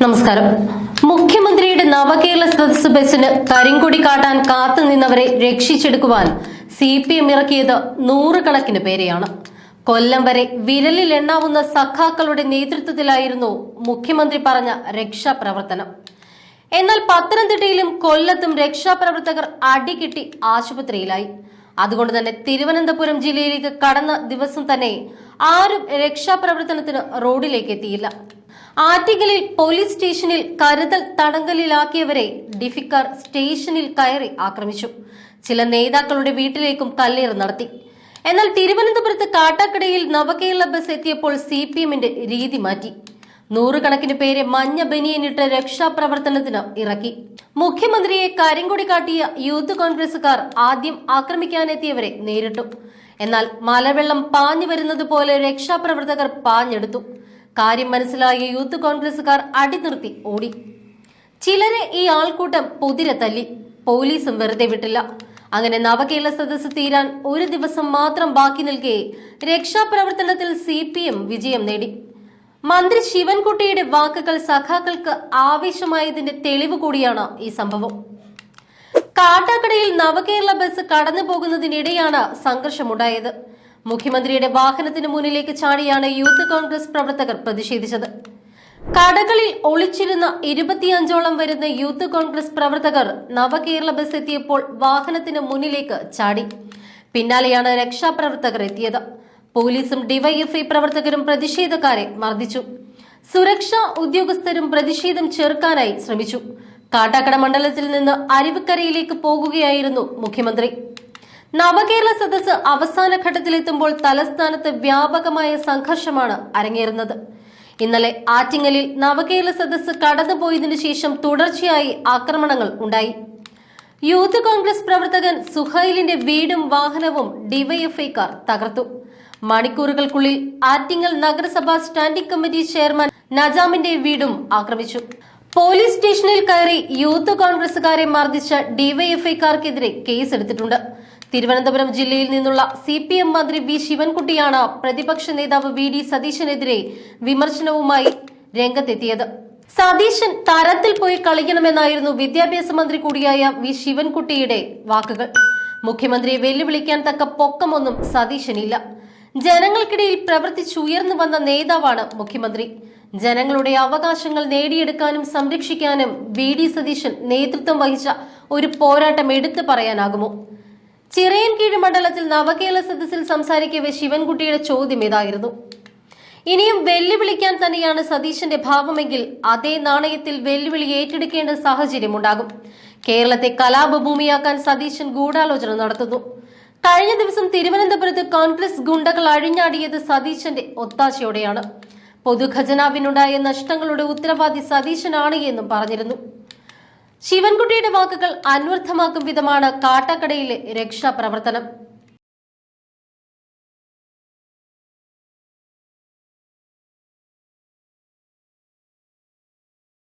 നമസ്കാരം. മുഖ്യമന്ത്രിയുടെ നവകേരള സദസ് ബസിന് കരിങ്കൊടി കാട്ടാൻ കാത്തുനിന്നവരെ രക്ഷിച്ചെടുക്കുവാൻ CPM ഇറക്കിയത് നൂറുകണക്കിന് പേരെയാണ്. കൊല്ലം വരെ വിരലിൽ എണ്ണാവുന്ന സഖാക്കളുടെ നേതൃത്വത്തിലായിരുന്നു മുഖ്യമന്ത്രി പറഞ്ഞ രക്ഷാപ്രവർത്തനം. എന്നാൽ പത്തനംതിട്ടയിലും കൊല്ലത്തും രക്ഷാപ്രവർത്തകർ അടികിട്ടി ആശുപത്രിയിലായി. അതുകൊണ്ട് തന്നെ തിരുവനന്തപുരം ജില്ലയിലേക്ക് കടന്ന ദിവസം തന്നെ ആരും രക്ഷാപ്രവർത്തനത്തിന് റോഡിലേക്ക് എത്തിയില്ല. ആറ്റിങ്ങലിൽ പോലീസ് സ്റ്റേഷനിൽ കരുതൽ തടങ്കലിലാക്കിയവരെ ഡിഫിക്കാർ സ്റ്റേഷനിൽ കയറി ആക്രമിച്ചു. ചില നേതാക്കളുടെ വീട്ടിലേക്കും കല്ലേറ് നടത്തി. എന്നാൽ തിരുവനന്തപുരത്ത് കാട്ടാക്കടയിൽ നവകേരള ബസ് എത്തിയപ്പോൾ CPMന്റെ രീതി മാറ്റി. നൂറുകണക്കിന് പേരെ മഞ്ഞ ബനിയനിട്ട് രക്ഷാപ്രവർത്തനത്തിന് ഇറക്കി. മുഖ്യമന്ത്രിയെ കരിങ്കൊടി കാട്ടിയ യൂത്ത് കോൺഗ്രസുകാർ ആദ്യം ആക്രമിക്കാനെത്തിയവരെ നേരിട്ടു. എന്നാൽ മലവെള്ളം പാഞ്ഞു വരുന്നത് പോലെ രക്ഷാപ്രവർത്തകർ പാഞ്ഞെടുത്തു. കാര്യം മനസ്സിലായ യൂത്ത് കോൺഗ്രസുകാർ അടിനിർത്തി ഓടി. ചിലരെ ഈ ആൾക്കൂട്ടം പൊതിരെ തല്ലി. പോലീസും വെറുതെ വിട്ടില്ല. അങ്ങനെ നവകേരള സദസ് തീരാൻ ഒരു ദിവസം മാത്രം ബാക്കി നിൽക്കെ രക്ഷാപ്രവർത്തനത്തിൽ CPM വിജയം നേടി. മന്ത്രി ശിവൻകുട്ടിയുടെ വാക്കുകൾ സഖാക്കൾക്ക് ആവേശമായതിന്റെ തെളിവ് കൂടിയാണ് ഈ സംഭവം. കാട്ടാക്കടയിൽ നവകേരള ബസ് കടന്നു പോകുന്നതിനിടെയാണ് സംഘർഷമുണ്ടായത്. മുഖ്യമന്ത്രിയുടെ വാഹനത്തിന് മുന്നിലേക്ക് ചാടിയാണ് യൂത്ത് കോൺഗ്രസ് പ്രവർത്തകർ പ്രതിഷേധിച്ചത്. കടകളിൽ ഒളിച്ചിരുന്ന 25ഓളം വരുന്ന യൂത്ത് കോൺഗ്രസ് പ്രവർത്തകർ നവകേരള ബസ് എത്തിയപ്പോൾ വാഹനത്തിന് മുന്നിലേക്ക് ചാടി. പിന്നാലെയാണ് രക്ഷാപ്രവർത്തകർ എത്തിയത്. പോലീസും DYFI പ്രവർത്തകരും പ്രതിഷേധക്കാരെ മർദ്ദിച്ചു. സുരക്ഷാ ഉദ്യോഗസ്ഥരും പ്രതിഷേധം ചെറുക്കാനായി ശ്രമിച്ചു. കാട്ടാക്കട മണ്ഡലത്തിൽ നിന്ന് അരുവിക്കരയിലേക്ക് പോകുകയായിരുന്നു മുഖ്യമന്ത്രി. നവകേരള സദസ് അവസാന ഘട്ടത്തിലെത്തുമ്പോൾ തലസ്ഥാനത്ത് വ്യാപകമായ സംഘർഷമാണ് അരങ്ങേറുന്നത്. ഇന്നലെ ആറ്റിങ്ങലിൽ നവകേരള സദസ് കടന്നുപോയതിനു ശേഷം തുടർച്ചയായി ആക്രമണങ്ങൾ ഉണ്ടായി. യൂത്ത് കോൺഗ്രസ് പ്രവർത്തകൻ സുഹൈലിന്റെ വീടും വാഹനവും DYFIക്കാർ തകർത്തു. മണിക്കൂറുകൾക്കുള്ളിൽ ആറ്റിങ്ങൽ നഗരസഭാ സ്റ്റാൻഡിംഗ് കമ്മിറ്റി ചെയർമാൻ നജാമിന്റെ വീടും ആക്രമിച്ചു. പോലീസ് സ്റ്റേഷനിൽ കയറി യൂത്ത് കോൺഗ്രസുകാരെ മർദ്ദിച്ച DYFIക്കാർക്കെതിരെ കേസെടുത്തിട്ടുണ്ട്. തിരുവനന്തപുരം ജില്ലയിൽ നിന്നുള്ള CPM മന്ത്രി V ശിവൻകുട്ടിയാണ് പ്രതിപക്ഷ നേതാവ് VD സതീശനെതിരെ വിമർശനവുമായി രംഗത്തെത്തിയത്. സതീശൻ തരത്തിൽ പോയി കളിക്കണമെന്നായിരുന്നു വിദ്യാഭ്യാസ മന്ത്രി കൂടിയായ V ശിവൻകുട്ടിയുടെ വാക്കുകൾ. മുഖ്യമന്ത്രിയെ വെല്ലുവിളിക്കാൻ തക്ക പൊക്കമൊന്നും സതീശനില്ല. ജനങ്ങൾക്കിടയിൽ പ്രവർത്തിച്ചുയർന്നു വന്ന നേതാവാണ് മുഖ്യമന്ത്രി. ജനങ്ങളുടെ അവകാശങ്ങൾ നേടിയെടുക്കാനും സംരക്ഷിക്കാനും VD സതീശൻ നേതൃത്വം വഹിച്ച ഒരു പോരാട്ടം എടുത്തു പറയാനാകുമോ? ചിറയൻകീഴ് മണ്ഡലത്തിൽ നവകേരള സദസ്സിൽ സംസാരിക്കവേ ശിവൻകുട്ടിയുടെ ചോദ്യം ഇതായിരുന്നു. ഇനിയും വെല്ലുവിളിക്കാൻ തന്നെയാണ് സതീശന്റെ ഭാവമെങ്കിൽ അതേ നാണയത്തിൽ വെല്ലുവിളി ഏറ്റെടുക്കേണ്ട സാഹചര്യമുണ്ടാകും. കേരളത്തെ കലാപഭൂമിയാക്കാൻ സതീശൻ ഗൂഢാലോചന നടത്തുന്നു. കഴിഞ്ഞ ദിവസം തിരുവനന്തപുരത്ത് കോൺഗ്രസ് ഗുണ്ടകൾ അഴിഞ്ഞാടിയത് സതീശന്റെ ഒത്താശയോടെയാണ്. പൊതുഖജനാവിനുണ്ടായ നഷ്ടങ്ങളുടെ ഉത്തരവാദി സതീശനാണ് എന്നും പറഞ്ഞിരുന്നു. ശിവൻകുട്ടിയുടെ വാക്കുകൾ അന്വർത്ഥമാക്കും വിധമാണ് കാട്ടാക്കടയിലെ രക്ഷാപ്രവർത്തനം.